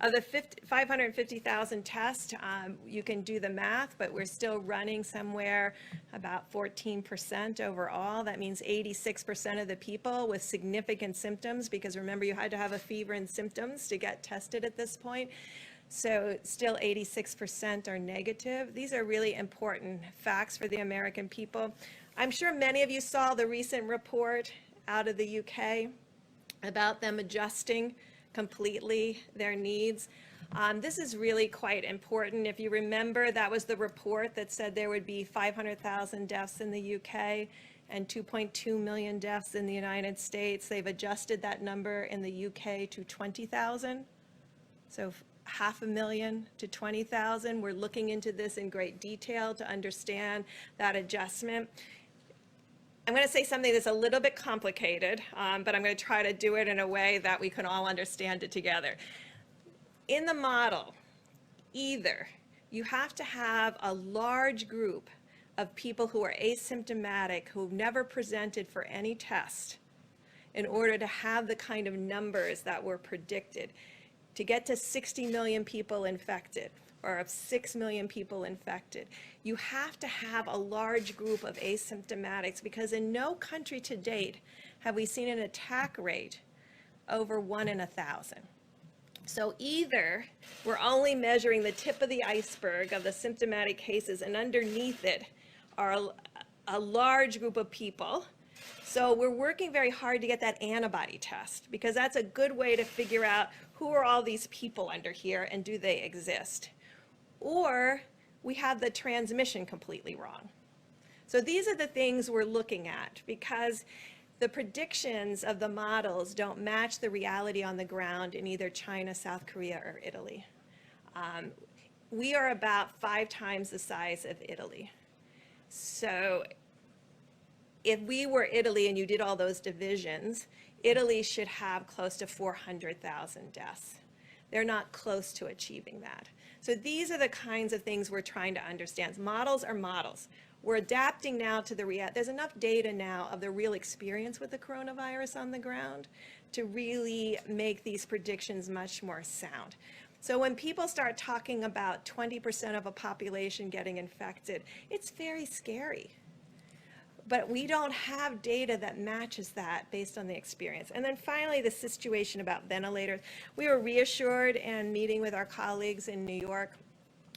Of the 550,000 tests, you can do the math, but we're still running somewhere about 14% overall. That means 86% of the people with significant symptoms, because remember, you had to have a fever and symptoms to get tested at this point. So still 86% are negative. These are really important facts for the American people. I'm sure many of you saw the recent report out of the UK about them adjusting completely their needs. This is really quite important. If you remember, that was the report that said there would be 500,000 deaths in the UK and 2.2 million deaths in the United States. They've adjusted that number in the UK to 20,000. So 500,000 to 20,000. We're looking into this in great detail to understand that adjustment. I'm going to say something that's a little bit complicated, but I'm going to try to do it in a way that we can all understand it together. In the model, either you have to have a large group of people who are asymptomatic, who've never presented for any test, in order to have the kind of numbers that were predicted. To get to 60 million people infected, or of 6 million people infected, you have to have a large group of asymptomatics, because in no country to date have we seen an attack rate over 1 in 1,000. So either we're only measuring the tip of the iceberg of the symptomatic cases, and underneath it are a large group of people. So we're working very hard to get that antibody test, because that's a good way to figure out who are all these people under here and do they exist. Or we have the transmission completely wrong. So these are the things we're looking at, because the predictions of the models don't match the reality on the ground in either China, South Korea, or Italy. We are about 5 times the size of Italy. So if we were Italy and you did all those divisions, Italy should have close to 400,000 deaths. They're not close to achieving that. So these are the kinds of things we're trying to understand. Models are models. We're adapting now to the reality. There's enough data now of the real experience with the coronavirus on the ground to really make these predictions much more sound. So when people start talking about 20% of a population getting infected, it's very scary. But we don't have data that matches that based on the experience. And then finally, the situation about ventilators. We were reassured in meeting with our colleagues in New York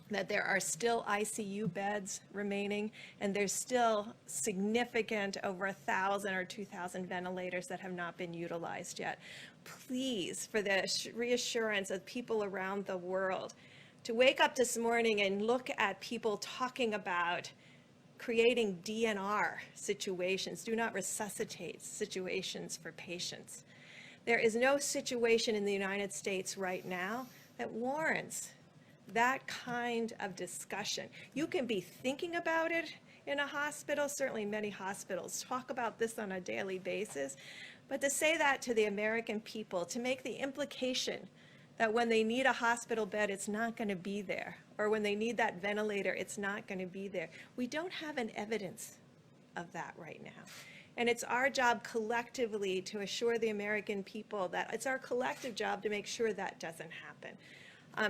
that there are still ICU beds remaining, and there's still significant over 1,000 or 2,000 ventilators that have not been utilized yet. Please, for the reassurance of people around the world, to wake up this morning and look at people talking about creating DNR situations, do not resuscitate situations for patients. There is no situation in the United States right now that warrants that kind of discussion. You can be thinking about it in a hospital. Certainly many hospitals talk about this on a daily basis. But to say that to the American people, to make the implication that when they need a hospital bed, it's not going to be there, or when they need that ventilator, it's not going to be there. We don't have an evidence of that right now. And it's our job collectively to assure the American people that it's our collective job to make sure that doesn't happen.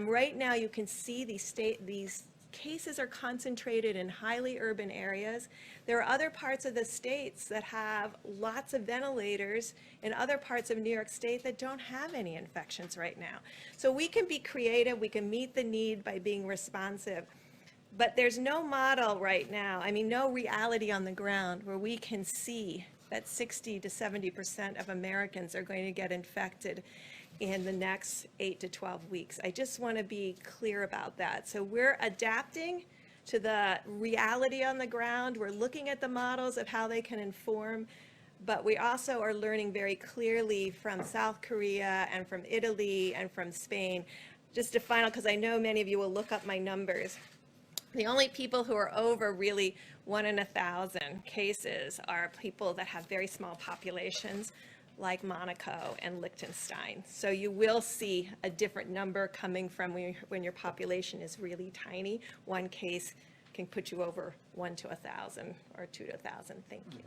Right now, you can see these cases are concentrated in highly urban areas. There are other parts of the states that have lots of ventilators in other parts of New York State that don't have any infections right now. So we can be creative, we can meet the need by being responsive, but there's no model right now, no reality on the ground where we can see that 60 to 70% of Americans are going to get infected in the next 8 to 12 weeks. I just want to be clear about that. So we're adapting to the reality on the ground. We're looking at the models of how they can inform, but we also are learning very clearly from South Korea and from Italy and from Spain. Just to final, because I know many of you will look up my numbers. The only people who are over really 1 in 1,000 cases are people that have very small populations, like Monaco and Liechtenstein. So you will see a different number coming from when your population is really tiny. One case can put you over 1 to 1,000 or 2 to 1,000. Thank you.